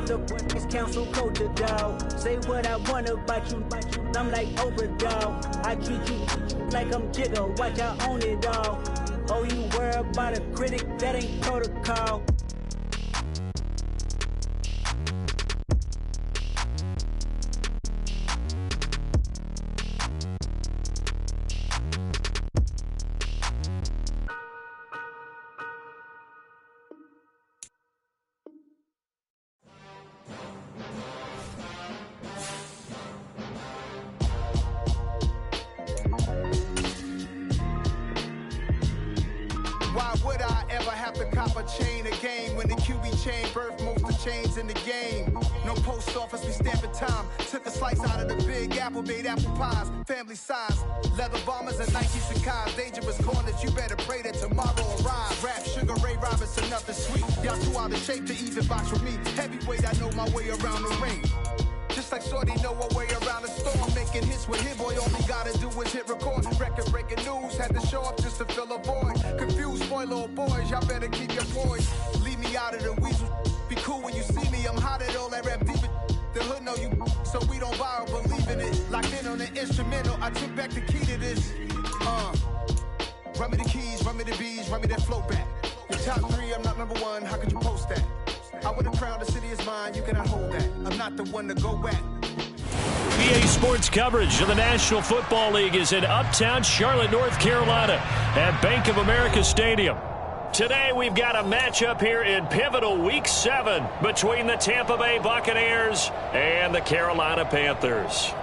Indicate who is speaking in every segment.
Speaker 1: the is council culture, dog. Say what I want about you, I'm like Oprah, dog. I treat you like I'm Jigga, watch I own it all. Oh, you worry about a critic, that ain't protocol.
Speaker 2: Why would I ever have to cop a chain a game when the QB chain birthed most of chains in the game? No post office, we stamping time. Took a slice out of the big apple, made apple pies, family size. Leather bombers and Nike Sacai's, dangerous corners, you better pray that tomorrow will rise. Rap, Sugar Ray Robinson, nothing sweet. Y'all too out of shape to even box with me. Heavyweight, I know my way around the ring. Just like Shorty know a way around the storm. Making hits with hit boy, all he gotta do is hit record. Record breaking news, had to show up just to fill a void. Confused boy, little boys, y'all better keep your poise. Leave me out of the weasel. Be cool when you see me, I'm hot at all that rap deep. The hood know you, so we don't borrow, believe in it. Locked in on the instrumental, I took back the key to this. Run me the keys, run me the bees, run me that flow back. Your top three, I'm not number one, how could you post that? I would have crowned the city is mine, you cannot hold that. I'm not the one to go back.
Speaker 3: EA Sports coverage of the National Football League is in Uptown Charlotte, North Carolina at Bank of America Stadium. Today we've got a matchup here in pivotal Week 7 between the Tampa Bay Buccaneers and the Carolina Panthers.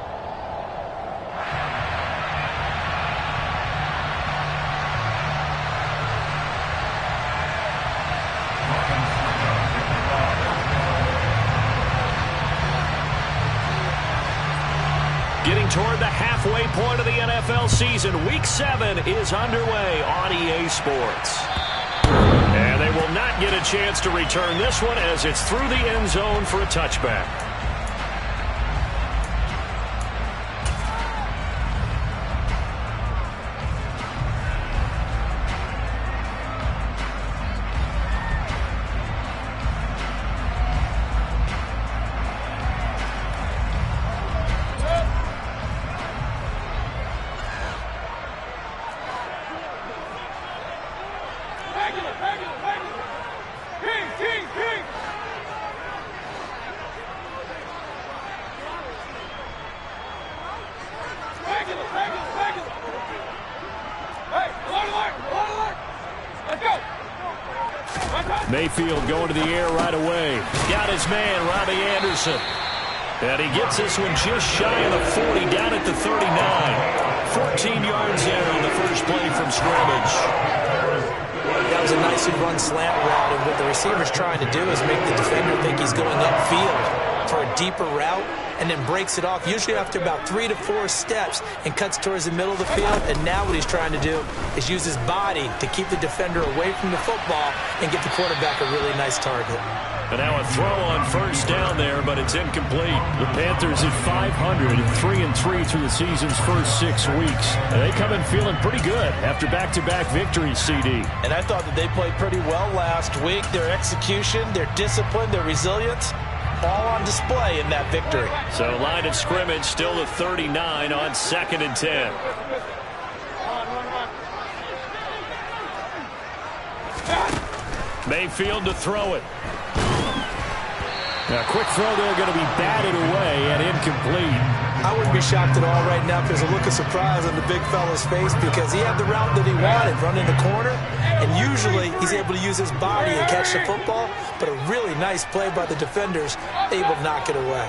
Speaker 3: Getting toward the halfway point of the NFL season, Week 7 is underway on EA Sports. And they will not get a chance to return this one as it's through the end zone for a touchback. Mayfield going to the air right away. Got his man, Robbie Anderson. And he gets this one just shy of the 40, down at the 39. 14 yards there on the first play from scrimmage.
Speaker 4: That was a nicely run slant route, and what the receiver's trying to do is make the defender think he's going upfield for a deeper route, and then breaks it off, usually after about 3 to 4 steps, and cuts towards the middle of the field. And now what he's trying to do is use his body to keep the defender away from the football and get the quarterback a really nice target.
Speaker 3: And now a throw on first down there, but it's incomplete. The Panthers at 500, 3-3 through the season's first 6 weeks. And they come in feeling pretty good after back-to-back victories, CD.
Speaker 5: And I thought that they played pretty well last week. Their execution, their discipline, their resilience, all on display in that victory.
Speaker 3: So line of scrimmage still the 39 on 2nd and 10. Mayfield to throw it. Now, quick throw there, going to be batted away and incomplete.
Speaker 4: I wouldn't be shocked at all right now if there's a look of surprise on the big fella's face, because he had the route that he wanted, running the corner, and usually he's able to use his body and catch the football, but a really nice play by the defenders, able to knock it away.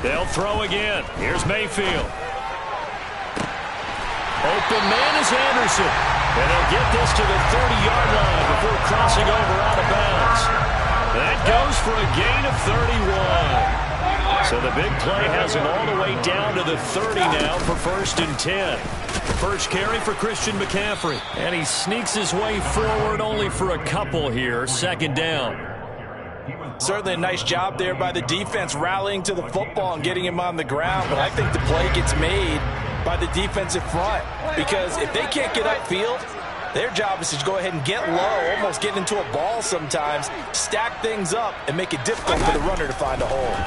Speaker 3: They'll throw again. Here's Mayfield. Open man is Anderson. And he'll get this to the 30-yard line before crossing over out of bounds. That goes for a gain of 31. So the big play has him all the way down to the 30 now for 1st and 10. First carry for Christian McCaffrey. And he sneaks his way forward only for a couple here. 2nd down.
Speaker 5: Certainly a nice job there by the defense rallying to the football and getting him on the ground. But I think the play gets made by the defensive front, because if they can't get upfield,
Speaker 4: Their job is to go ahead and get low, almost get into a ball sometimes, stack things up, and make it difficult for the runner to find a hole.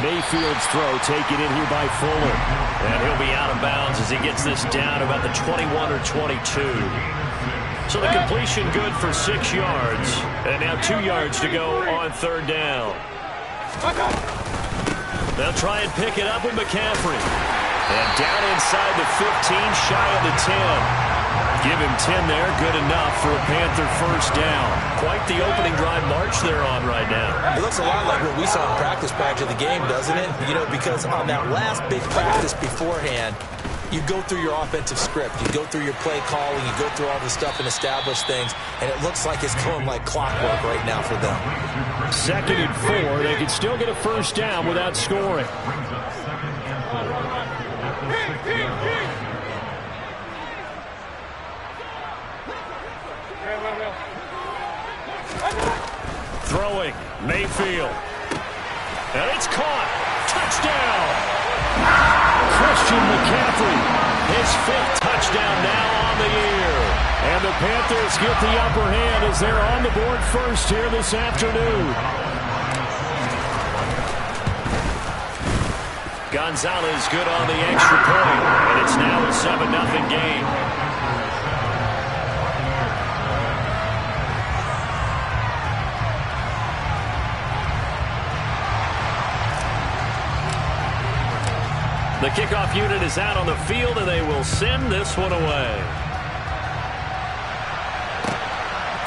Speaker 3: Mayfield's throw taken in here by Fuller. And he'll be out of bounds as he gets this down about the 21 or 22. So the completion good for 6 yards. And now 2 yards to go on third down. They'll try and pick it up with McCaffrey. And down inside the 15, shy of the 10. Give him 10 there, good enough for a Panther first down. Quite the opening drive march they're on right now.
Speaker 4: It looks a lot like what we saw in practice patch of the game, doesn't it? You know, because on that last big practice beforehand, you go through your offensive script. You go through your play calling. You go through all the stuff and establish things. And it looks like it's going like clockwork right now for them.
Speaker 3: 2nd and 4. They can still get a first down without scoring. Throwing, Mayfield. And it's caught. Touchdown! Christian McCaffrey, his 5th touchdown now on the year. And the Panthers get the upper hand as they're on the board first here this afternoon. Gonzalez good on the extra point, and it's now a 7-0 game. The kickoff unit is out on the field, and they will send this one away.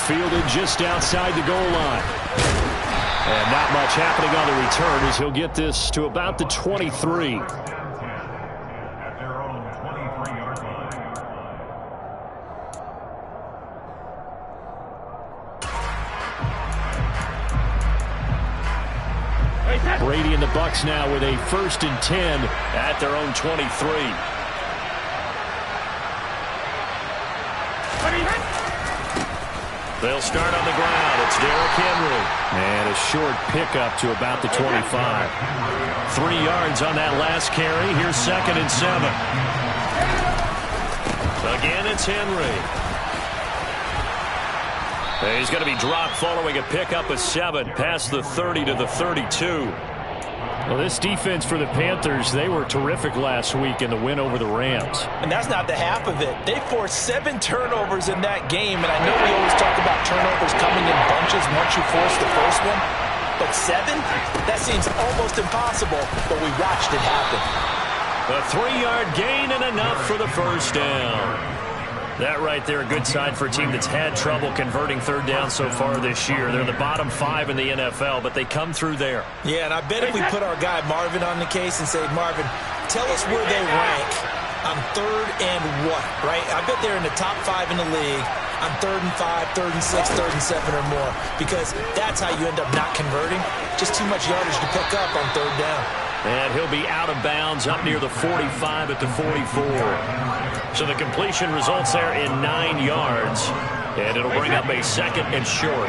Speaker 3: Fielded just outside the goal line. And not much happening on the return as he'll get this to about the 23. Brady and the Bucs now with a 1st and 10 at their own 23. They'll start on the ground. It's Derrick Henry. And a short pickup to about the 25. 3 yards on that last carry. Here's 2nd and 7. Again, it's Henry. He's going to be dropped following a pickup of 7 past the 30 to the 32. Well, this defense for the Panthers, they were terrific last week in the win over the Rams.
Speaker 4: And that's not the half of it. They forced 7 turnovers in that game, and I know we always talk about turnovers coming in bunches once you force the first one. But 7? That seems almost impossible, but we watched it happen.
Speaker 3: A 3-yard gain and enough for the first down. That right there, a good sign for a team that's had trouble converting third down so far this year. They're the bottom 5 in the NFL, but they come through there.
Speaker 4: Yeah, and I bet if we put our guy Marvin on the case and say, Marvin, tell us where they rank on 3rd and what, right? I bet they're in the top 5 in the league on 3rd and 5, 3rd and 6, 3rd and 7 or more, because that's how you end up not converting. Just too much yardage to pick up on 3rd down.
Speaker 3: And he'll be out of bounds up near the 45 at the 44. So the completion results there in 9 yards. And it'll bring up a 2nd and short.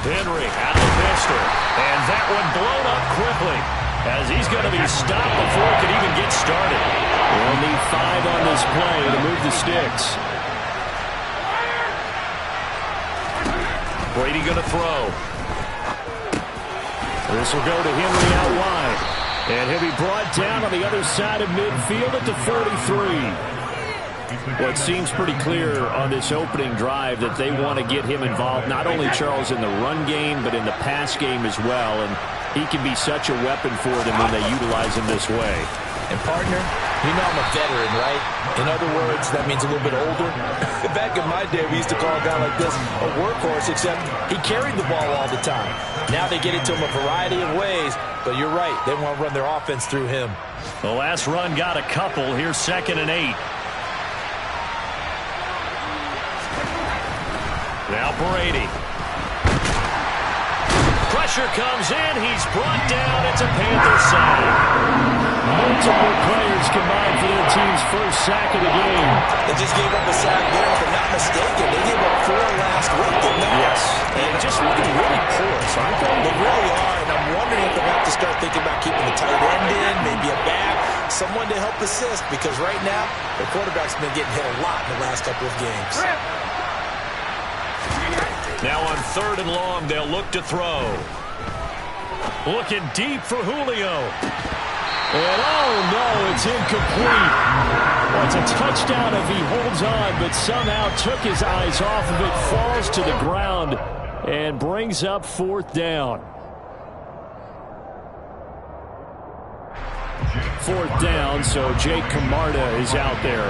Speaker 3: Henry out of the pistol. And that one blown up quickly as he's going to be stopped before it could even get started. We'll need 5 on this play to move the sticks. Brady going to throw. This will go to Henry out wide. And he'll be brought down on the other side of midfield at the 43. Well, it seems pretty clear on this opening drive that they want to get him involved, not only, Charles, in the run game, but in the pass game as well. And he can be such a weapon for them when they utilize him this way.
Speaker 4: And, partner, you know I'm a veteran, right? In other words, that means a little bit older. Back in my day, we used to call a guy like this a workhorse, except he carried the ball all the time. Now they get it to him a variety of ways, but you're right. They want to run their offense through him.
Speaker 3: The last run got a couple. Here's 2nd and 8. Now Brady. Pressure comes in. He's brought down. It's a Panther sack.
Speaker 6: Multiple players combined for their team's first sack of the game.
Speaker 4: They just gave up a sack there, if I'm not mistaken. They gave up 4 last week, didn't they?
Speaker 3: Yes. And just looking really porous, aren't they?
Speaker 4: They really are, and I'm wondering if they'll have to start thinking about keeping the tight end in, maybe a back, someone to help assist, because right now, the quarterback's been getting hit a lot in the last couple of games.
Speaker 3: Now on 3rd and long, they'll look to throw. Looking deep for Julio. And oh no, it's incomplete. Well, it's a touchdown if he holds on, but somehow took his eyes off of it, falls to the ground, and brings up 4th down. 4th down, so Jake Camarda is out there.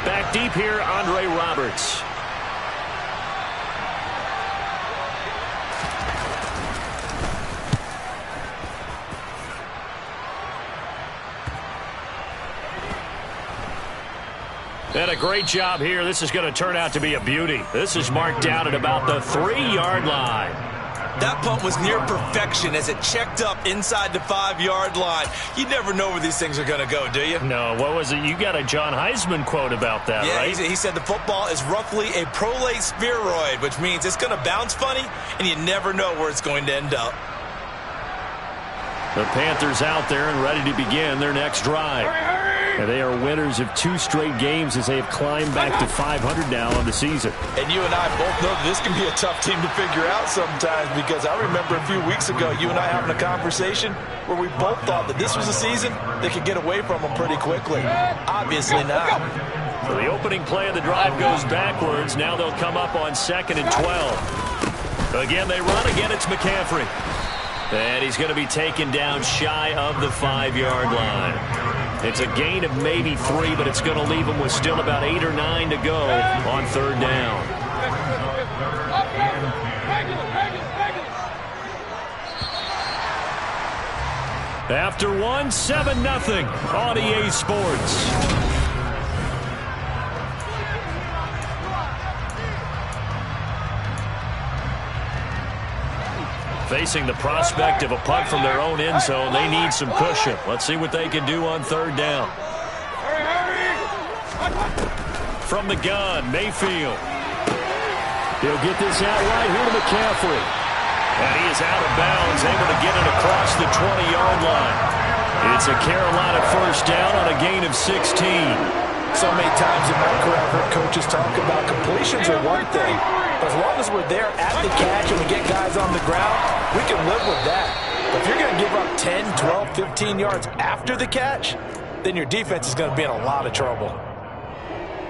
Speaker 3: Back deep here, Andre Roberts. And a great job here. This is going to turn out to be a beauty. This is marked down at about the 3-yard line.
Speaker 5: That punt was near perfection as it checked up inside the 5-yard line. You never know where these things are going to go, do you?
Speaker 3: No, what was it? You got a John Heisman quote about that, right?
Speaker 5: Yeah, he said the football is roughly a prolate spheroid, which means it's going to bounce funny, and you never know where it's going to end up.
Speaker 3: The Panthers out there and ready to begin their next drive. And they are winners of 2 straight games as they have climbed back to 500 now on the season.
Speaker 5: And you and I both know that this can be a tough team to figure out sometimes, because I remember a few weeks ago you and I having a conversation where we both thought that this was a season they could get away from them pretty quickly. Obviously not.
Speaker 3: So the opening play of the drive goes backwards. Now they'll come up on 2nd and 12. Again, they run. Again, it's McCaffrey. And he's going to be taken down shy of the 5-yard line. It's a gain of maybe 3, but it's going to leave them with still about 8 or 9 to go on 3rd down. After 1, 7-0 on EA Sports. Facing the prospect of a punt from their own end zone, they need some cushion. Let's see what they can do on 3rd down. From the gun, Mayfield. He'll get this out right here to McCaffrey. And he is out of bounds, able to get it across the 20-yard line. It's a Carolina 1st down on a gain of 16.
Speaker 4: So many times in my career, I've heard coaches talk about completions are one thing. But as long as we're there at the catch and we get guys on the ground, we can live with that. But if you're going to give up 10, 12, 15 yards after the catch, then your defense is going to be in a lot of trouble.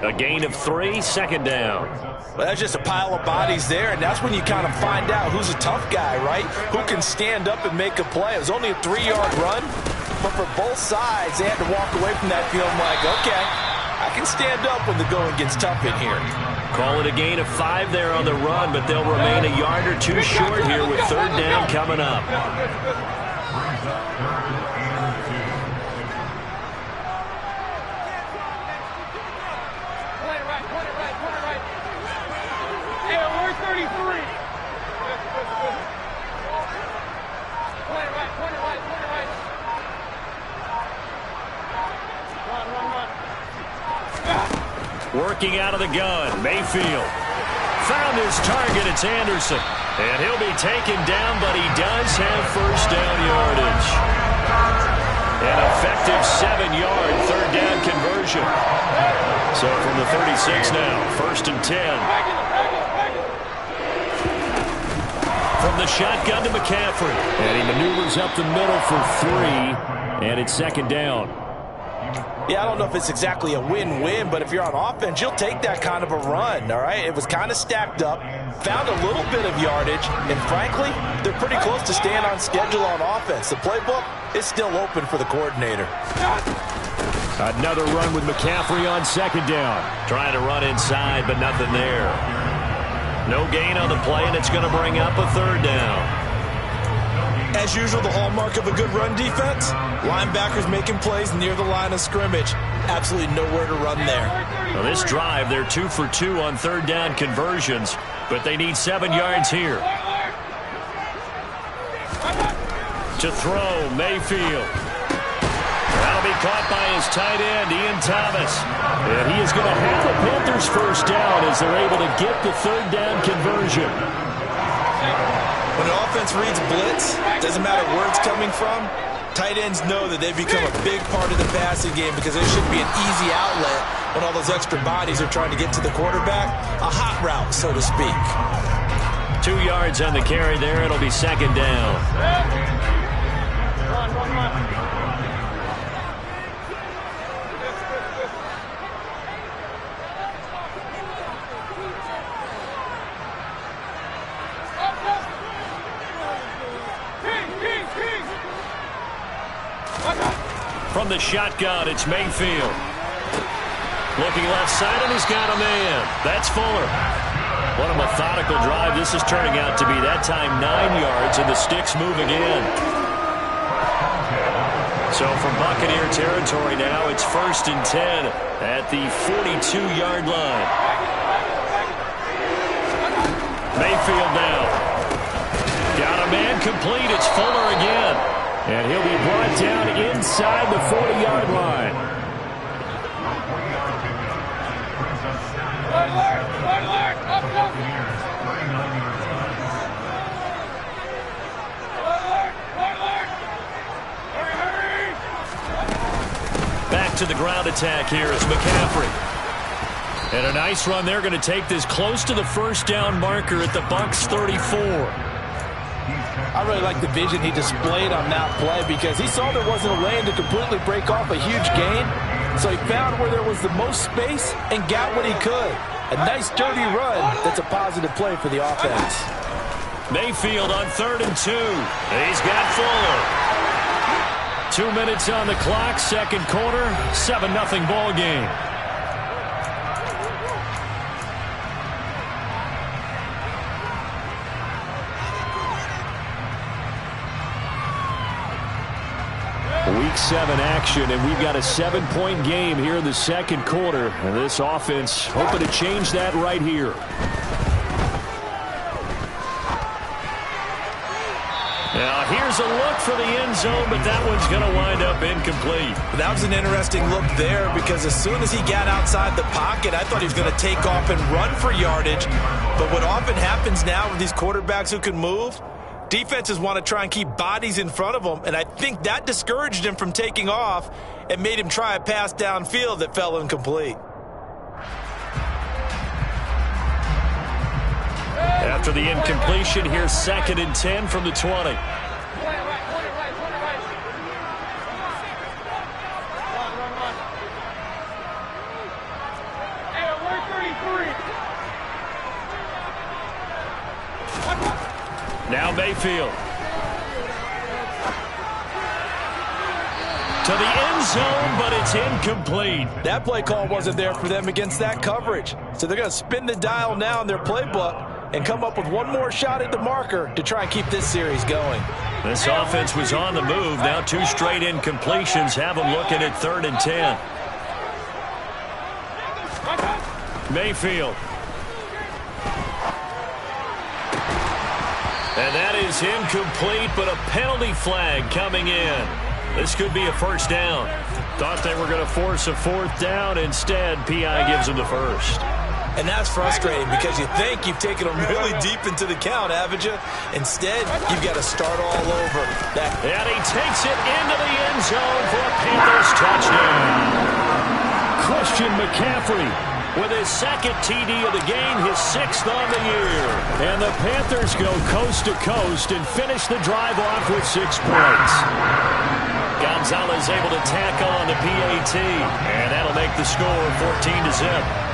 Speaker 3: A gain of 3, 2nd down.
Speaker 5: Well, that's just a pile of bodies there, and that's when you kind of find out who's a tough guy, right? Who can stand up and make a play. It was only a 3-yard run, but for both sides, they had to walk away from that feeling like, okay, I can stand up when the going gets tough in here.
Speaker 3: Call it a gain of 5 there on the run, but they'll remain a yard or 2 short here with 3rd down coming up. Working out of the gun, Mayfield. Found his target, it's Anderson. And he'll be taken down, but he does have 1st down yardage. An effective 7-yard 3rd down conversion. So from the 36 now, 1st and 10. From the shotgun to McCaffrey. And he maneuvers up the middle for 3, and it's 2nd down.
Speaker 4: Yeah, I don't know if it's exactly a win-win, but if you're on offense, you'll take that kind of a run, all right? It was kind of stacked up, found a little bit of yardage, and frankly, they're pretty close to staying on schedule on offense. The playbook is still open for the coordinator.
Speaker 3: Another run with McCaffrey on 2nd down. Trying to run inside, but nothing there. No gain on the play, and it's going to bring up a 3rd down.
Speaker 5: As usual, the hallmark of a good run defense, linebackers making plays near the line of scrimmage. Absolutely nowhere to run there.
Speaker 3: Well, this drive, they're 2 for 2 on 3rd down conversions, but they need 7 yards here. To throw, Mayfield. That'll be caught by his tight end, Ian Thomas. And he is going to have the Panthers first down as they're able to get the third down conversion.
Speaker 4: When the offense reads blitz, doesn't matter where it's coming from, tight ends know that they've become a big part of the passing game because there should be an easy outlet when all those extra bodies are trying to get to the quarterback. A hot route, so to speak.
Speaker 3: 2 yards on the carry there. It'll be second down. From the shotgun, it's Mayfield. Looking left side, and he's got a man. That's Fuller. What a methodical drive this is turning out to be. That time 9 yards, and the sticks moving in. So from Buccaneer territory now, it's 1st and 10 at the 42-yard line. Mayfield now. Got a man complete. It's Fuller again. And he'll be brought down inside the 40-yard line. Back to the ground attack here is McCaffrey. And a nice run. They're going to take this close to the first down marker at the Bucs 34.
Speaker 5: I really like the vision he displayed on that play because he saw there wasn't a lane to completely break off a huge gain. So he found where there was the most space and got what he could. A nice dirty run that's a positive play for the offense.
Speaker 3: Mayfield on 3rd and 2. He's got Fuller. 2 minutes on the clock, second quarter, 7-0 ball game. Week 7 action, and we've got a 7-point game here in the second quarter. And this offense hoping to change that right here. Now here's a look for the end zone, but that one's going to wind up incomplete.
Speaker 4: That was an interesting look there because as soon as he got outside the pocket, I thought he was going to take off and run for yardage. But what often happens now with these quarterbacks who can move, defenses want to try and keep bodies in front of them, and I think that discouraged him from taking off and made him try a pass downfield that fell incomplete.
Speaker 3: After the incompletion, here's 2nd and 10 from the 20. Now Mayfield. To the end zone, but it's incomplete.
Speaker 5: That play call wasn't there for them against that coverage. So they're going to spin the dial now in their playbook and come up with one more shot at the marker to try and keep this series going.
Speaker 3: This offense was on the move. Now 2 straight incompletions have them looking at 3rd and 10. Mayfield. And that is incomplete, but a penalty flag coming in. This could be a first down. Thought they were going to force a 4th down. Instead, P.I. gives them the first.
Speaker 4: And that's frustrating because you think you've taken them really deep into the count, haven't you? Instead, you've got to start all over.
Speaker 3: And he takes it into the end zone for a Panthers touchdown. Christian McCaffrey with his 2nd TD of the game, his 6th on the year. And the Panthers go coast to coast and finish the drive off with 6 points. Gonzalez able to tack on the PAT, and that'll make the score 14-0.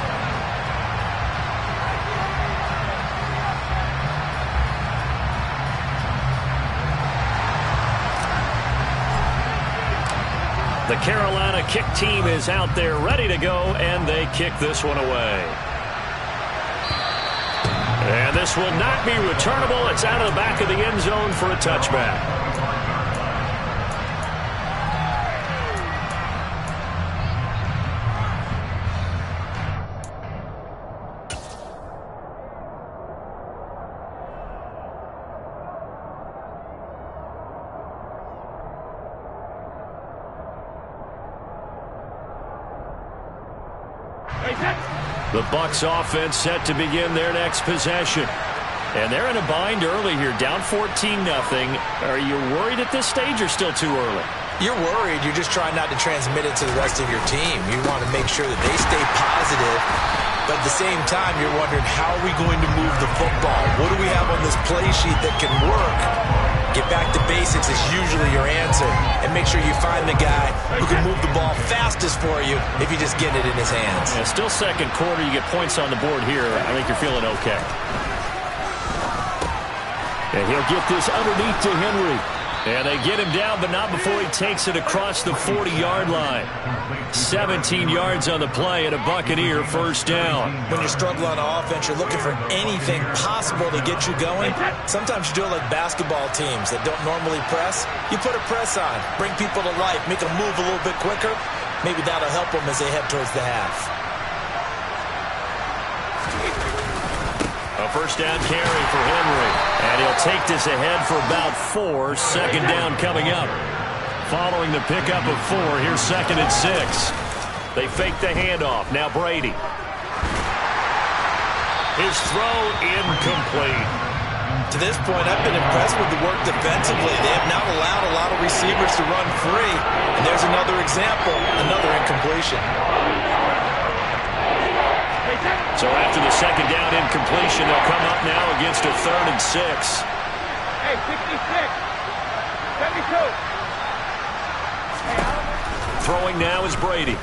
Speaker 3: The Carolina kick team is out there ready to go, and they kick this one away. And this will not be returnable. It's out of the back of the end zone for a touchback. The Bucs offense set to begin their next possession. And they're in a bind early here, down 14-0. Are you worried at this stage or still too early?
Speaker 4: You're worried. You're just trying not to transmit it to the rest of your team. You want to make sure that they stay positive. But at the same time, you're wondering, how are we going to move the football? What do we have on this play sheet that can work? Get back to basics is usually your answer. And make sure you find the guy who can move the ball fastest for you if you just get it in his hands.
Speaker 3: Yeah, still second quarter. You get points on the board here. I think you're feeling okay. And he'll get this underneath to Henry. And they get him down, but not before he takes it across the 40-yard line. 17 yards on the play and a Buccaneer first down.
Speaker 4: When you're struggling on offense, you're looking for anything possible to get you going. Sometimes you do it like basketball teams that don't normally press. You put a press on, bring people to life, make them move a little bit quicker. Maybe that'll help them as they head towards the half.
Speaker 3: A first down carry for Henry. And he'll take this ahead for about 4. Second down coming up. Following the pickup of 4, here's 2nd and 6. They fake the handoff. Now Brady. His throw incomplete.
Speaker 4: To this point, I've been impressed with the work defensively. They have not allowed a lot of receivers to run free. And there's another example, another incompletion.
Speaker 3: So after the second down incompletion, they'll come up now against a 3rd and 6.
Speaker 7: Hey, 66, 72.
Speaker 3: Throwing now is Brady.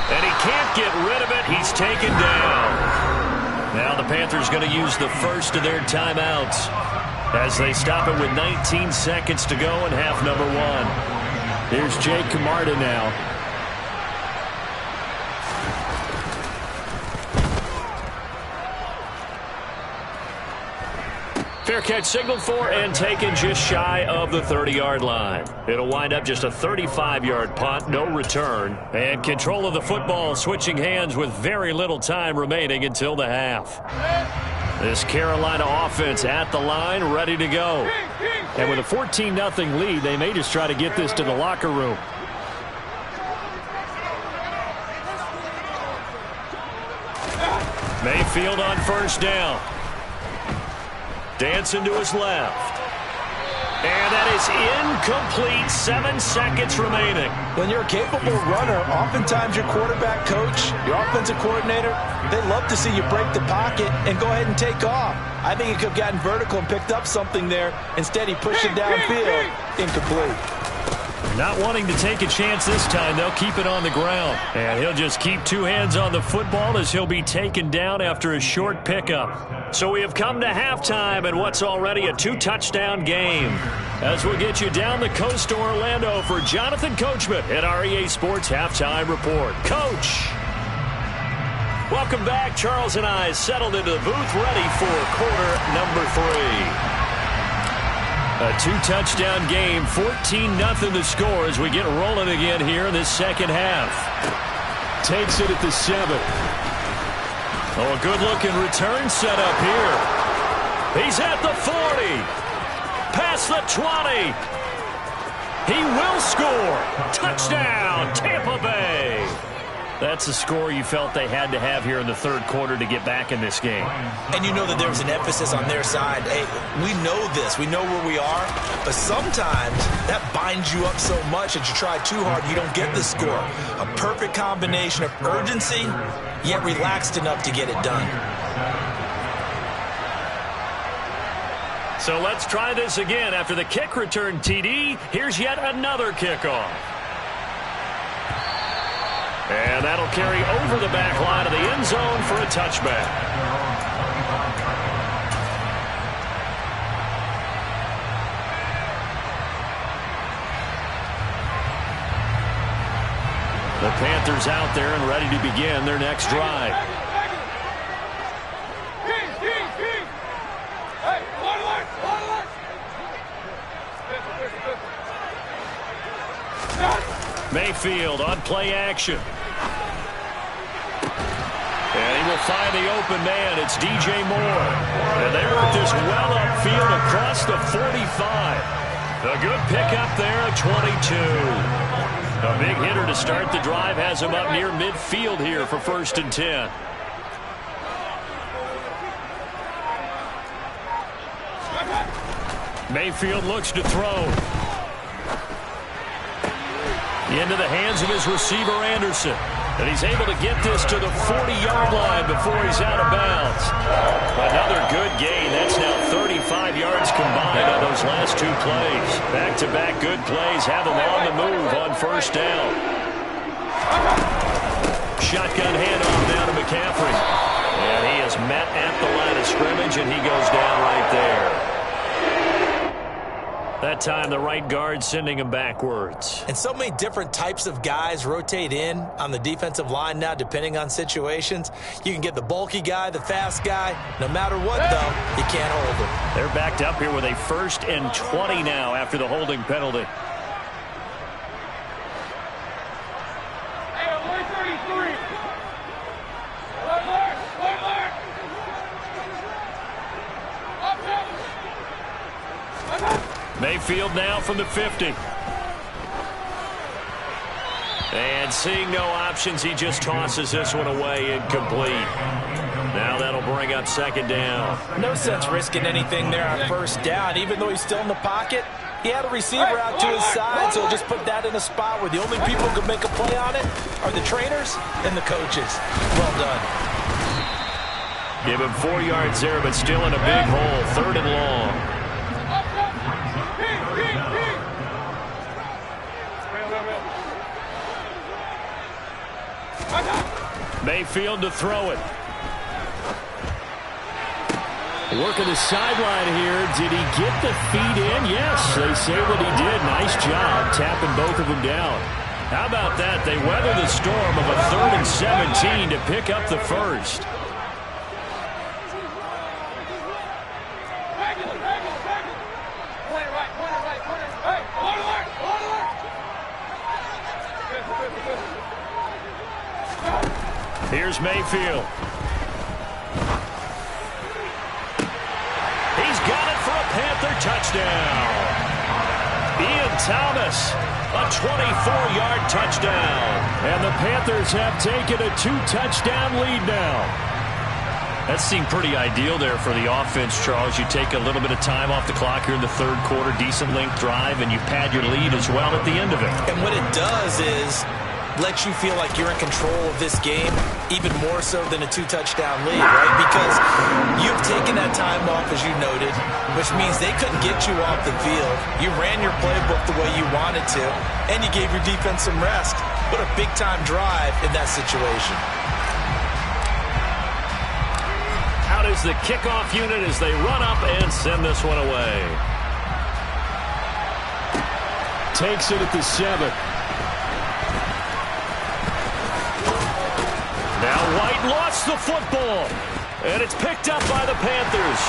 Speaker 3: And he can't get rid of it. He's taken down. Now the Panthers going to use the first of their timeouts as they stop it with 19 seconds to go in half number 1. Here's Jake Camarda now. Fair catch signaled for and taken just shy of the 30-yard line. It'll wind up just a 35-yard punt, no return. And control of the football switching hands with very little time remaining until the half. This Carolina offense at the line, ready to go. And with a 14-0 lead, they may just try to get this to the locker room. Mayfield on first down. Dancing to his left. And that is incomplete. 7 seconds remaining.
Speaker 4: When you're a capable runner, oftentimes your quarterback coach, your offensive coordinator, they love to see you break the pocket and go ahead and take off. I think he could have gotten vertical and picked up something there. Instead, he pushed it downfield. Incomplete.
Speaker 3: Not wanting to take a chance this time, they'll keep it on the ground. And he'll just keep 2 hands on the football as he'll be taken down after a short pickup. So we have come to halftime in what's already a 2-touchdown game. As we'll get you down the coast to Orlando for Jonathan Coachman at our EA Sports Halftime Report. Coach! Welcome back. Charles and I settled into the booth ready for quarter number 3. A 2-touchdown game, 14-0 the score as we get rolling again here in this second half. Takes it at the 7. Oh, a good-looking return set up here. He's at the 40. Past the 20. He will score. Touchdown, Tampa Bay. That's a score you felt they had to have here in the 3rd quarter to get back in this game.
Speaker 4: And you know that there's an emphasis on their side. Hey, we know this. We know where we are. But sometimes that binds you up so much that you try too hard, you don't get the score. A perfect combination of urgency, yet relaxed enough to get it done.
Speaker 3: So let's try this again. After the kick return TD, here's yet another kickoff. And that'll carry over the back line of the end zone for a touchback. The Panthers out there and ready to begin their next drive. Mayfield on play action. And he will find the open man. It's DJ Moore. And they work this well upfield across the 45. A good pickup there at 22. A big hitter to start the drive has him up near midfield here for 1st and 10. Mayfield looks to throw. Into the hands of his receiver, Anderson. And he's able to get this to the 40-yard line before he's out of bounds. Another good gain. That's now 35 yards combined on those last 2 plays. Back-to-back good plays have him on the move on 1st down. Shotgun handoff down to McCaffrey. And he is met at the line of scrimmage, and he goes down right there. That time, the right guard sending him backwards.
Speaker 4: And so many different types of guys rotate in on the defensive line now, depending on situations. You can get the bulky guy, the fast guy. No matter what, though, you can't hold them.
Speaker 3: They're backed up here with a 1st and 20 now after the holding penalty. Mayfield now from the 50. And seeing no options, he just tosses this one away incomplete. Now that'll bring up 2nd down.
Speaker 4: No sense risking anything there on 1st down. Even though he's still in the pocket, he had a receiver out to his side, so he'll just put that in a spot where the only people who can make a play on it are the trainers and the coaches. Well done.
Speaker 3: Give him 4 yards there, but still in a big hole. 3rd and long. Mayfield to throw it.
Speaker 6: Working the sideline here. Did he get the feet in? Yes, they say that he did. Nice job tapping both of them down.
Speaker 3: How about that? They weather the storm of a 3rd and 17 to pick up the 1st. Here's Mayfield. He's got it for a Panther touchdown. Ian Thomas, a 24-yard touchdown.
Speaker 6: And the Panthers have taken a 2-touchdown lead now.
Speaker 3: That seemed pretty ideal there for the offense, Charles. You take a little bit of time off the clock here in the 3rd quarter, decent length drive, and you pad your lead as well at the end of it.
Speaker 4: And what it does is let you feel like you're in control of this game, even more so than a 2-touchdown lead, right? Because you've taken that time off, as you noted, which means they couldn't get you off the field. You ran your playbook the way you wanted to, and you gave your defense some rest. What a big-time drive in that situation.
Speaker 3: Out is the kickoff unit as they run up and send this one away.
Speaker 6: Takes it at the 7.
Speaker 3: Now White lost the football, and it's picked up by the Panthers.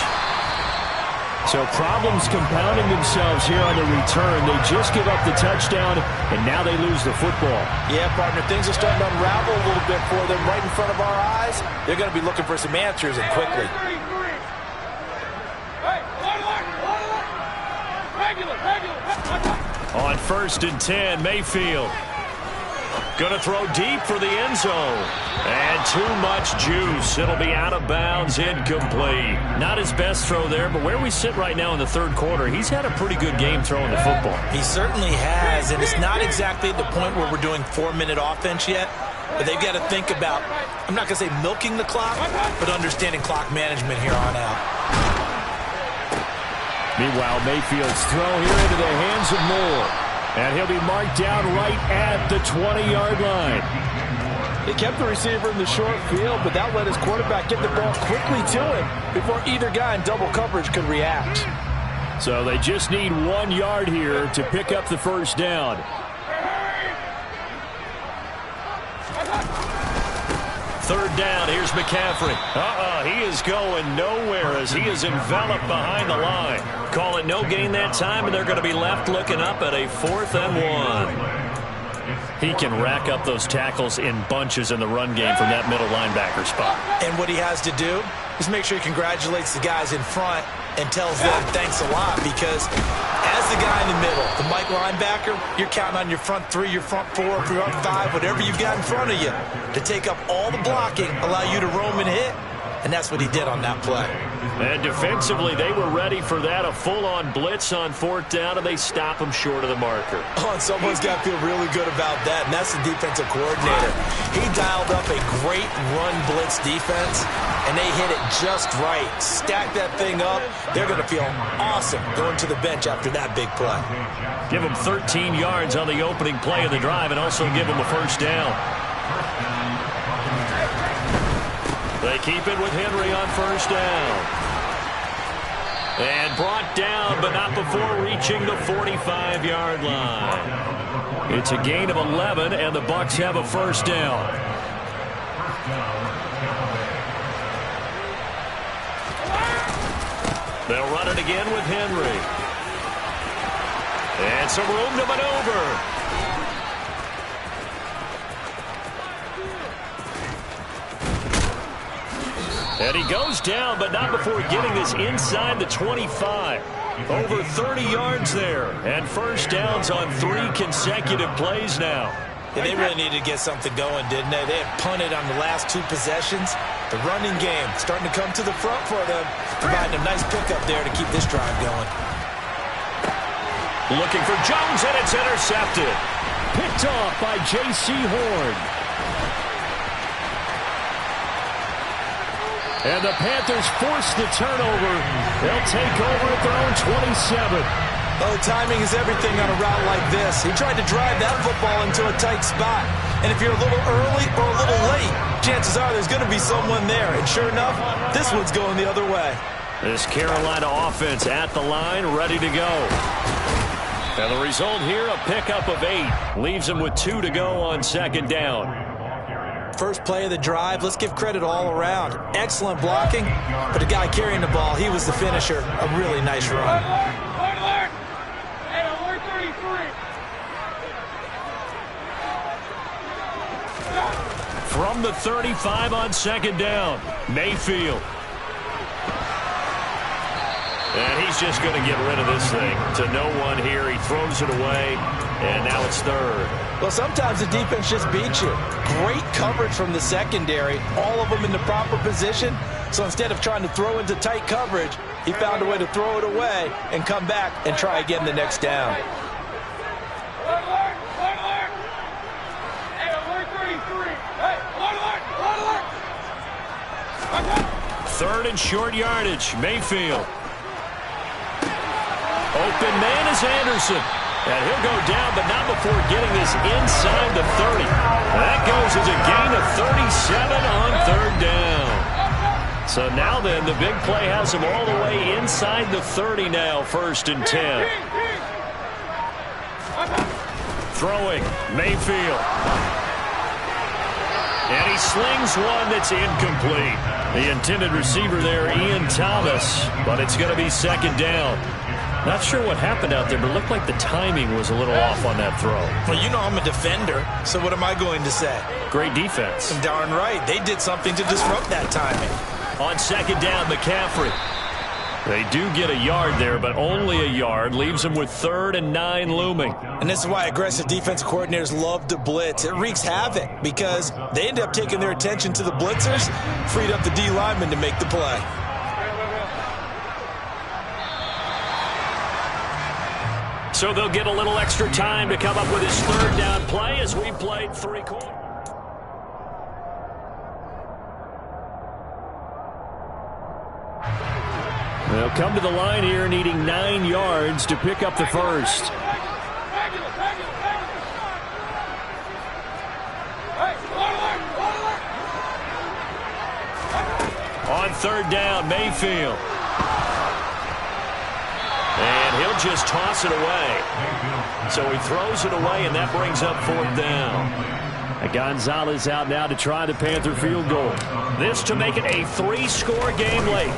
Speaker 6: So problems compounding themselves here on the return. They just give up the touchdown, and now they lose the football.
Speaker 4: Yeah, partner, things are starting to unravel a little bit for them right in front of our eyes. They're going to be looking for some answers, and quickly.
Speaker 3: On 1st and 10, Mayfield. Going to throw deep for the end zone. And too much juice. It'll be out of bounds, incomplete. Not his best throw there, but where we sit right now in the 3rd quarter, he's had a pretty good game throwing the football.
Speaker 4: He certainly has, and it's not exactly at the point where we're doing 4-minute offense yet, but they've got to think about, I'm not going to say milking the clock, but understanding clock management here on out.
Speaker 6: Meanwhile, Mayfield's throw here into the hands of Moore. And he'll be marked down right at the 20-yard line.
Speaker 5: He kept the receiver in the short field, but that let his quarterback get the ball quickly to him before either guy in double coverage could react.
Speaker 6: So they just need 1 yard here to pick up the 1st down.
Speaker 3: Third down, here's McCaffrey. He is going nowhere as he is enveloped behind the line. Call it no gain that time, and they're going to be left looking up at a 4th and 1. He can rack up those tackles in bunches in the run game from that middle linebacker spot.
Speaker 4: And what he has to do is make sure he congratulates the guys in front and tells them thanks a lot, because as as the guy in the middle, the Mike linebacker, you're counting on your front three, your front four, front five, whatever you've got in front of you to take up all the blocking, allow you to roam and hit. And that's what he did on that play.
Speaker 6: And defensively, they were ready for that, a full-on blitz on 4th down, and they stop him short of the marker.
Speaker 4: Oh, and someone's got to feel really good about that, and that's the defensive coordinator. He dialed up a great run blitz defense, and they hit it just right. Stack that thing up. They're going to feel awesome going to the bench after that big play.
Speaker 6: Give them 13 yards on the opening play of the drive and also give them a 1st down. They keep it with Henry on 1st down. And brought down, but not before reaching the 45-yard line. It's a gain of 11, and the Bucs have a 1st down. They'll run it again with Henry. And some room to maneuver. And he goes down, but not before getting this inside the 25. Over 30 yards there. And 1st downs on 3 consecutive plays now.
Speaker 4: Yeah, they really needed to get something going, didn't they? They had punted on the last 2 possessions. The running game starting to come to the front for them, providing a nice pickup there to keep this drive going.
Speaker 6: Looking for Jones, and it's intercepted. Picked off by J.C. Horn. And the Panthers force the turnover. They'll take over at their own 27.
Speaker 4: Oh, timing is everything on a route like this. He tried to drive that football into a tight spot. And if you're a little early or a little late, chances are there's going to be someone there. And sure enough, this one's going the other way.
Speaker 6: This Carolina offense at the line, ready to go. And the result here, a pickup of 8. Leaves them with 2 to go on 2nd down.
Speaker 4: First play of the drive, let's give credit all around. Excellent blocking, but the guy carrying the ball, he was the finisher. A really nice run.
Speaker 6: From the 35 on 2nd down, Mayfield. And he's just going to get rid of this thing to no one here. He throws it away, and now it's 3rd.
Speaker 4: Well, sometimes the defense just beats you. Great coverage from the secondary, all of them in the proper position. So instead of trying to throw into tight coverage, he found a way to throw it away and come back and try again the next down.
Speaker 6: Third and short yardage, Mayfield. Open man is Anderson. And he'll go down, but not before getting this inside the 30. That goes as a gain of 37 on 3rd down. So now then, the big play has him all the way inside the 30 now, 1st and 10. Throwing, Mayfield. And he slings one that's incomplete. The intended receiver there, Ian Thomas, but it's going to be 2nd down. Not sure what happened out there, but it looked like the timing was a little off on that throw.
Speaker 4: Well, you know I'm a defender, so what am I going to say?
Speaker 6: Great defense.
Speaker 4: Darn right. They did something to disrupt that timing.
Speaker 6: On 2nd down, McCaffrey. They do get a yard there, but only a yard. Leaves them with 3rd and 9 looming.
Speaker 4: And this is why aggressive defensive coordinators love to blitz. It wreaks havoc because they end up taking their attention to the blitzers, freed up the D lineman to make the play.
Speaker 6: So they'll get a little extra time to come up with his 3rd down play as we played 3 quarters. They'll come to the line here needing 9 yards to pick up the 1st. On 3rd down, Mayfield. And he'll just toss it away. So he throws it away, and that brings up 4th down. And Gonzalez out now to try the Panther field goal. This to make it a 3-score game late.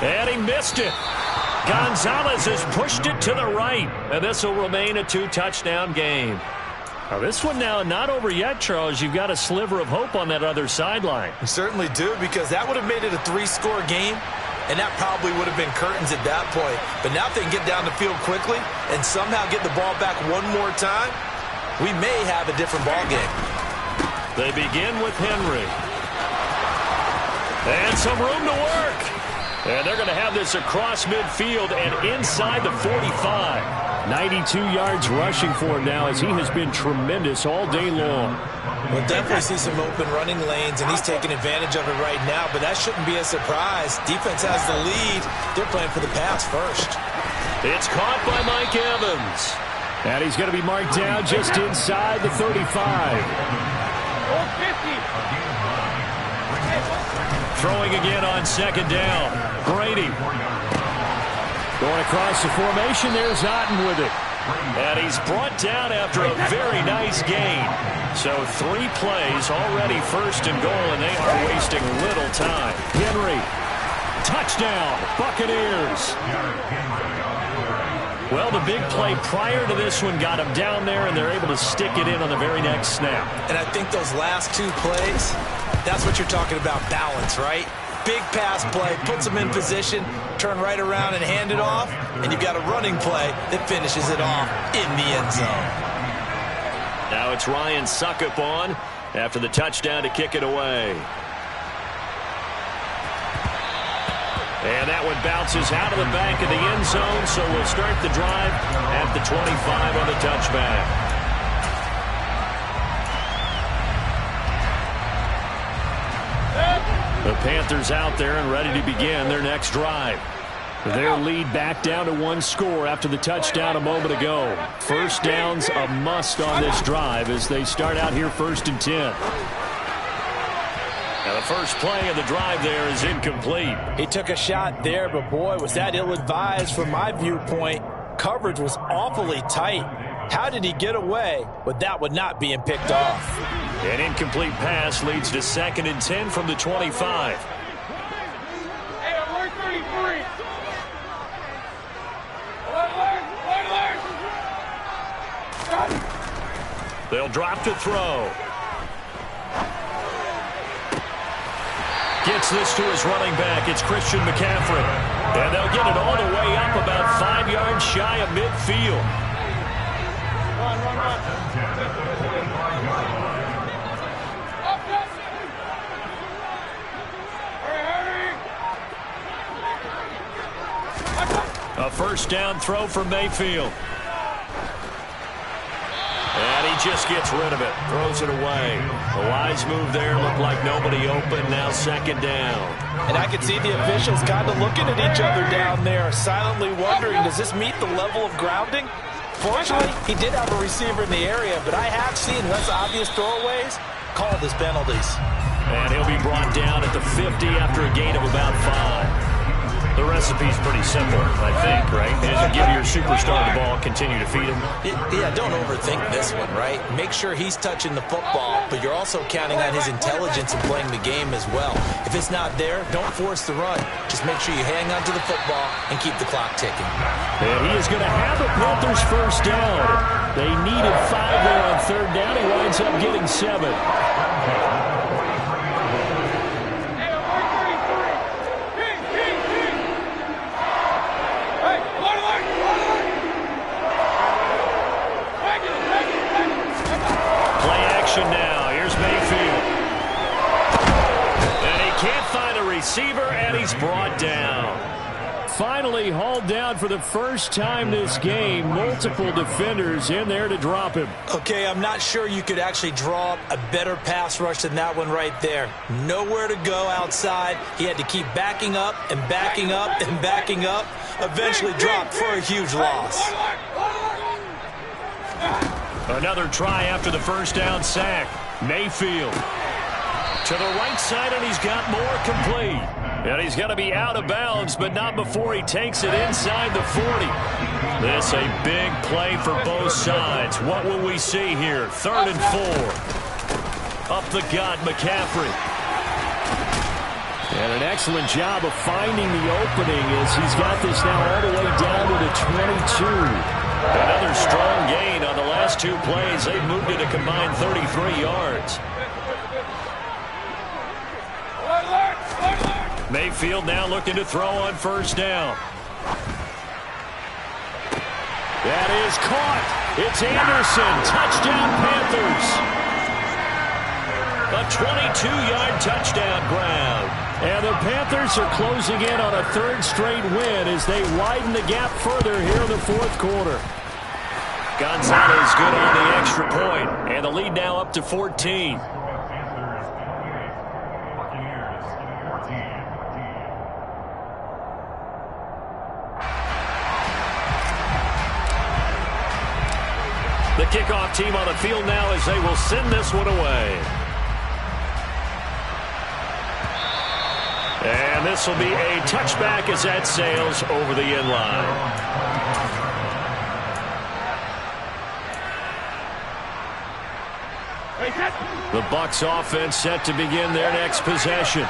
Speaker 6: And he missed it. Gonzalez has pushed it to the right. And this will remain a 2-touchdown game. Now this one now not over yet, Charles. You've got a sliver of hope on that other sideline.
Speaker 4: You certainly do, because that would have made it a 3-score game and that probably would have been curtains at that point. But now if they can get down the field quickly and somehow get the ball back one more time, we may have a different ball game.
Speaker 6: They begin with Henry. And some room to work. And they're going to have this across midfield and inside the 45. 92 yards rushing for him now as he has been tremendous all day long.
Speaker 4: We'll definitely see some open running lanes, and he's taking advantage of it right now, but that shouldn't be a surprise. Defense has the lead. They're playing for the pass first.
Speaker 6: It's caught by Mike Evans. And he's going to be marked down just inside the 35. Throwing again on second down. Brady. Going across the formation, there's Otten with it. And he's brought down after a very nice gain. So 3 plays already first and goal, and they are wasting little time. Henry. Touchdown, Buccaneers. Well, the big play prior to this one got him down there, and they're able to stick it in on the very next snap.
Speaker 4: And I think those last 2 plays, that's what you're talking about, balance, right? Big pass play, puts them in position, turn right around and hand it off, and you've got a running play that finishes it off in the end zone.
Speaker 6: Now it's Ryan Suckup on after the touchdown to kick it away. And that one bounces out of the back of the end zone, so we'll start the drive at the 25 on the touchback. The Panthers out there and ready to begin their next drive. Their lead back down to 1 score after the touchdown a moment ago. First down's a must on this drive as they start out here 1st and 10. Now the first play of the drive there is incomplete.
Speaker 4: He took a shot there, but boy, was that ill-advised from my viewpoint. Coverage was awfully tight. How did he get away with that one not being picked off?
Speaker 6: An incomplete pass leads to 2nd and 10 from the 25.
Speaker 7: Hey, alert 33. Alert.
Speaker 6: They'll drop to throw. Gets this to his running back. It's Christian McCaffrey. And they'll get it all the way up about 5 yards shy of midfield.
Speaker 7: Run.
Speaker 6: A first down throw for Mayfield. And he just gets rid of it. Throws it away. A wise move there. Looked like nobody open. Now 2nd down.
Speaker 4: And I can see the officials kind of looking at each other down there, silently wondering, does this meet the level of grounding? Fortunately, he did have a receiver in the area, but I have seen less obvious throwaways called as penalties.
Speaker 6: And he'll be brought down at the 50 after a gain of about 5. The recipe's pretty simple, I think, right? Is to give your superstar the ball, continue to feed him.
Speaker 4: Yeah, don't overthink this one, right? Make sure he's touching the football, but you're also counting on his intelligence in playing the game as well. If it's not there, don't force the run. Just make sure you hang on to the football and keep the clock ticking.
Speaker 6: And he is going to have the Panthers first down. They needed 5 there on 3rd down. He winds up getting 7. Now, here's Mayfield. And he can't find a receiver, and he's brought down. Finally hauled down for the first time this game. Multiple defenders in there to drop him.
Speaker 4: Okay, I'm not sure you could actually draw up a better pass rush than that one right there. Nowhere to go outside. He had to keep backing up and backing up and backing up. Eventually dropped for a huge loss.
Speaker 6: Another try after the first down sack. Mayfield to the right side, and he's got more complete. And he's going to be out of bounds, but not before he takes it inside the 40. This a big play for both sides. What will we see here? 3rd and 4. Up the gut, McCaffrey. And an excellent job of finding the opening as he's got this now all the way down to the 22. Another strong gain on the last 2 plays. They've moved it a combined 33 yards. Mayfield now looking to throw on first down. That is caught. It's Anderson. Touchdown, Panthers. A 22-yard touchdown grab. And the Panthers are closing in on a third straight win as they widen the gap further here in the fourth quarter. Gonzalez good on the extra point, and the lead now up to 14. The kickoff team on the field now as they will send this one away. And this will be a touchback as that sails over the end line. The Bucs offense set to begin their next possession.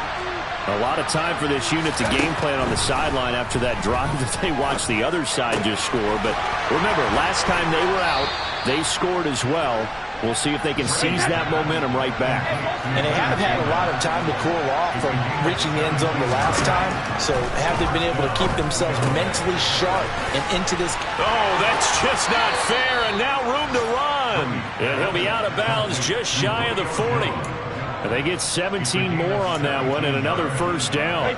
Speaker 6: A lot of time for this unit to game plan on the sideline after that drive that they watched the other side just score. But remember, last time they were out, they scored as well. We'll see if they can seize that momentum right back.
Speaker 4: And they haven't had a lot of time to cool off from reaching the end zone the last time. So have they been able to keep themselves mentally sharp and into this?
Speaker 6: Oh, that's just not fair. And now room to run. And he'll be out of bounds just shy of the 40. And they get 17 more on that one and another first down.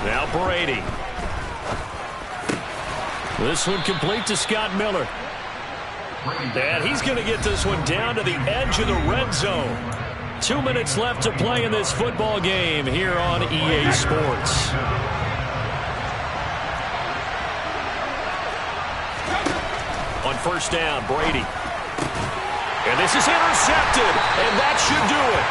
Speaker 6: Now Brady. This one complete to Scott Miller. And he's going to get this one down to the edge of the red zone. 2 minutes left to play in this football game here on EA Sports. On first down, Brady. And this is intercepted, and that should do it.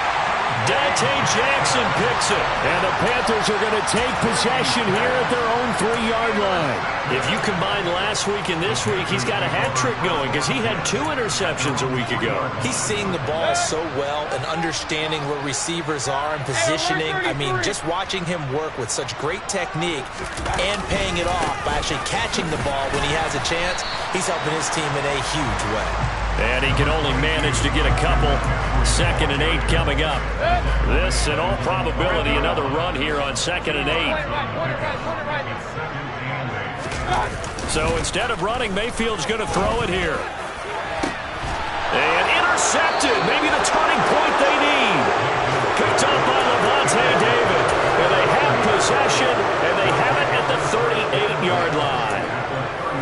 Speaker 6: Dante Jackson picks it, and the Panthers are going to take possession here at their own 3-yard line. If you combine last week and this week, he's got a hat trick going because he had 2 interceptions a week ago.
Speaker 4: He's seeing the ball so well and understanding where receivers are and positioning. I mean, just watching him work with such great technique and paying it off by actually catching the ball when he has a chance, he's helping his team in a huge way.
Speaker 6: And he can only manage to get a couple. 2nd and 8 coming up. This, in all probability, another run here on 2nd and 8. So instead of running, Mayfield's going to throw it here. And intercepted. Maybe the turning point they need. Picked up by Levante David. And they have possession, and they have it at the 38-yard line.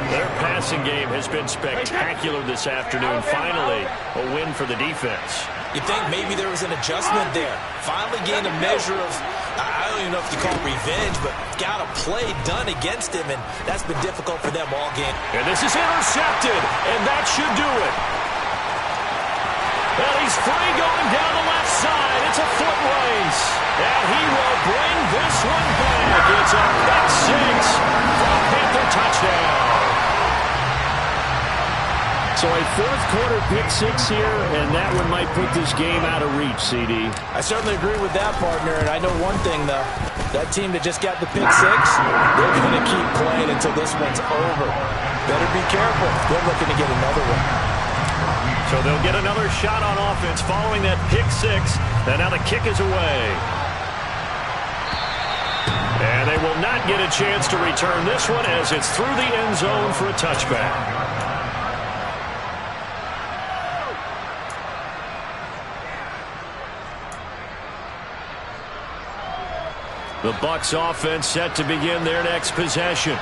Speaker 6: Their passing game has been spectacular this afternoon. Finally, a win for the defense.
Speaker 4: You think maybe there was an adjustment there. Finally gained a measure of, I don't even know if you call it revenge, but got a play done against him, and that's been difficult for them all game.
Speaker 6: And this is intercepted, and that should do it. Well, he's free going down the left side. It's a foot race. And he will bring this one back. It's a pick 6 for a Panther touchdown. So a fourth-quarter pick 6 here, and that one might put this game out of reach, CD.
Speaker 4: I certainly agree with that, partner, and I know one thing, though. That team that just got the pick 6, they're going to keep playing until this one's over. Better be careful. They're looking to get another one.
Speaker 6: So they'll get another shot on offense following that pick 6, and now the kick is away. And they will not get a chance to return this one as it's through the end zone for a touchback. The Bucs offense set to begin their next possession.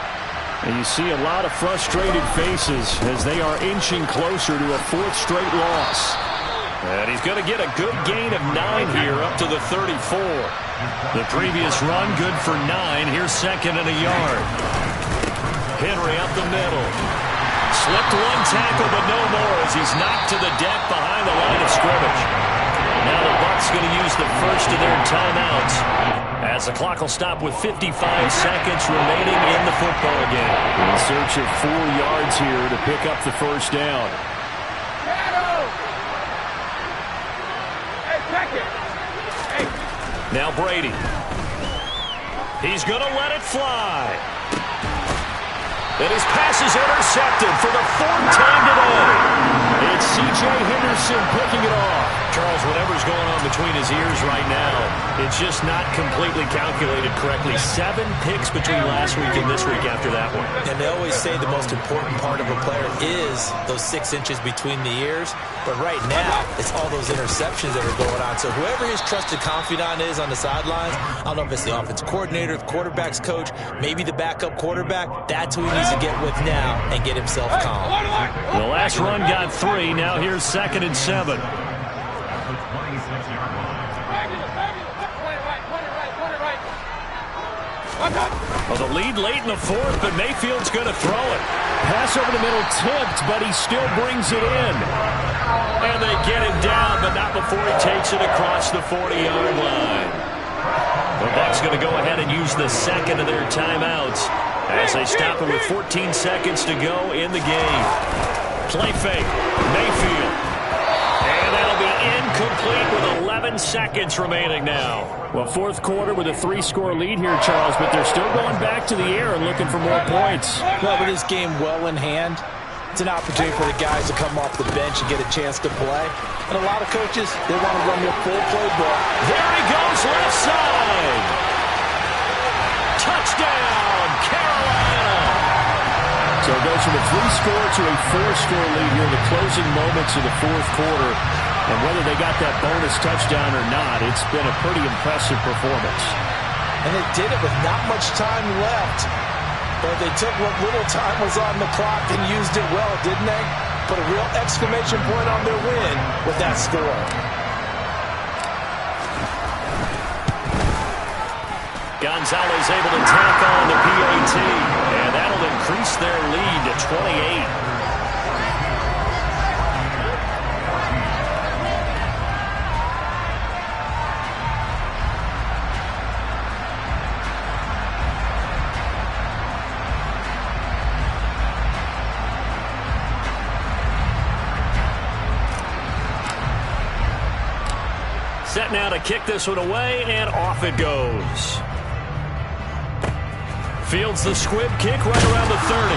Speaker 6: And you see a lot of frustrated faces as they are inching closer to a 4th straight loss. And he's going to get a good gain of 9 here up to the 34. The previous run good for 9. Here's 2nd and a yard. Henry up the middle. Slipped one tackle, but no more as he's knocked to the deck behind the line of scrimmage. Now the Bucs going to use the first of their timeouts as the clock will stop with 55 seconds remaining in the football game. In search of 4 yards here to pick up the first down. Now Brady. He's going to let it fly. And his pass is intercepted for the 4th time today. It's C.J. Henderson picking it off. Charles, whatever's going on between his ears right now, it's just not completely calculated correctly. 7 picks between last week and this week after that one.
Speaker 4: And they always say the most important part of a player is those 6 inches between the ears. But right now, it's all those interceptions that are going on. So whoever his trusted confidant is on the sidelines, I don't know if it's the offense coordinator, the quarterback's coach, maybe the backup quarterback, that's who he needs to get with now and get himself calm.
Speaker 6: The last run got 3. Now here's 2nd and 7. Well, the lead late in the 4th, but Mayfield's going to throw it. Pass over the middle tipped, but he still brings it in. And they get him down, but not before he takes it across the 40-yard line. The Bucs going to go ahead and use the second of their timeouts as they stop it with 14 seconds to go in the game. Play fake. Mayfield. And that'll be incomplete with 11 seconds remaining now. Well, 4th quarter with a 3-score lead here, Charles, but they're still going back to the air and looking for more points.
Speaker 4: Well, with this game well in hand, it's an opportunity for the guys to come off the bench and get a chance to play. And a lot of coaches, they want to run their full playbook.
Speaker 6: There he goes, left side. Touchdown, Carolina. So it goes from a 3-score to a 4-score lead here in the closing moments of the 4th quarter. And whether they got that bonus touchdown or not, it's been a pretty impressive performance.
Speaker 4: And they did it with not much time left. But they took what little time was on the clock and used it well, didn't they? Put a real exclamation point on their win with that score.
Speaker 6: Gonzalez able to tack on the PAT. And that'll increase their lead to 28. Set now to kick this one away, and off it goes. Fields the squib kick right around the 30.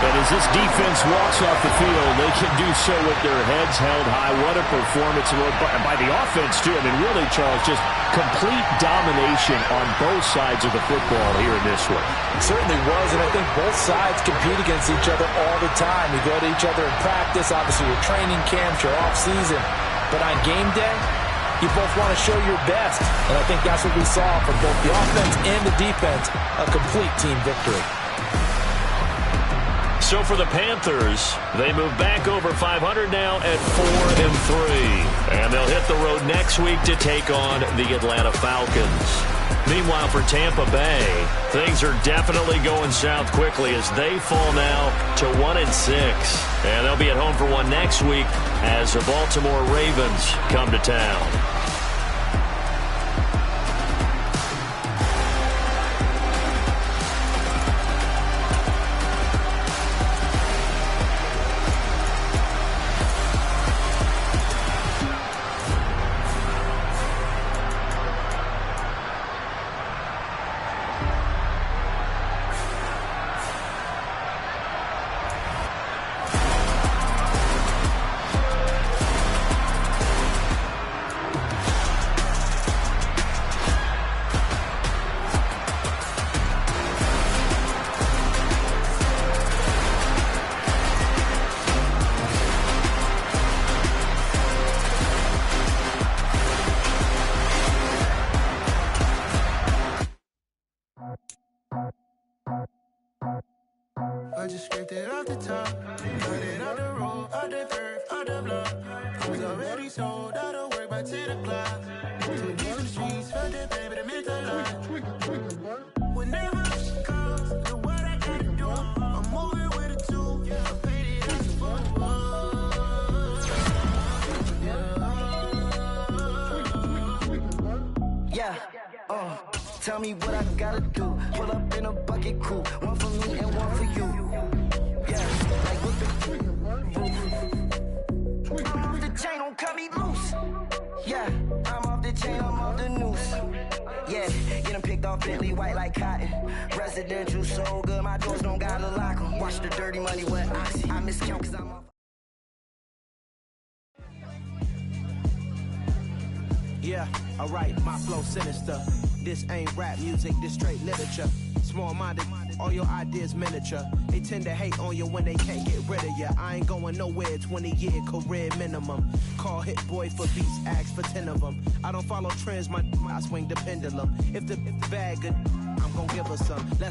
Speaker 6: But as this defense walks off the field, they can do so with their heads held high. What a performance by the offense, too. I mean, really, Charles, just complete domination on both sides of the football here in this one.
Speaker 4: It certainly was, and I think both sides compete against each other all the time. You go to each other in practice, obviously your training camps, your off-season. But on game day, you both want to show your best. And I think that's what we saw from both the offense and the defense, a complete team victory.
Speaker 6: So for the Panthers, they move back over 500 now at 4-3. And they'll hit the road next week to take on the Atlanta Falcons. Meanwhile, for Tampa Bay, things are definitely going south quickly as they fall now to 1-6. And they'll be at home for one next week as the Baltimore Ravens come to town.
Speaker 2: I just scraped it off the top, cut it off the road, off the turf, off the block. I was already sold out of work by 10 o'clock. To the streets, felt the pain, but it meant a lot. Whenever she calls, look what I gotta do. I'm moving with a two, I paid it as a
Speaker 8: tell me what I gotta do. Pull up in a bucket crew, one for me and one for you. Like what the I'm off the chain, don't cut me loose. I'm off the chain, I'm off the noose. Get them picked off Bentley, white like cotton. Residential so good, my doors don't gotta lock 'em. Watch the dirty money with Oxy. I miscount cause I'm off.
Speaker 9: Yeah, alright, my flow sinister. This ain't rap music, this straight literature. Small-minded, all your ideas miniature. They tend to hate on you when they can't get rid of you. I ain't going nowhere, 20-year career minimum. Call Hit Boy for beats, ask for 10 of them. I don't follow trends, I swing the pendulum. If the bag good, I'm gonna give her some. Let's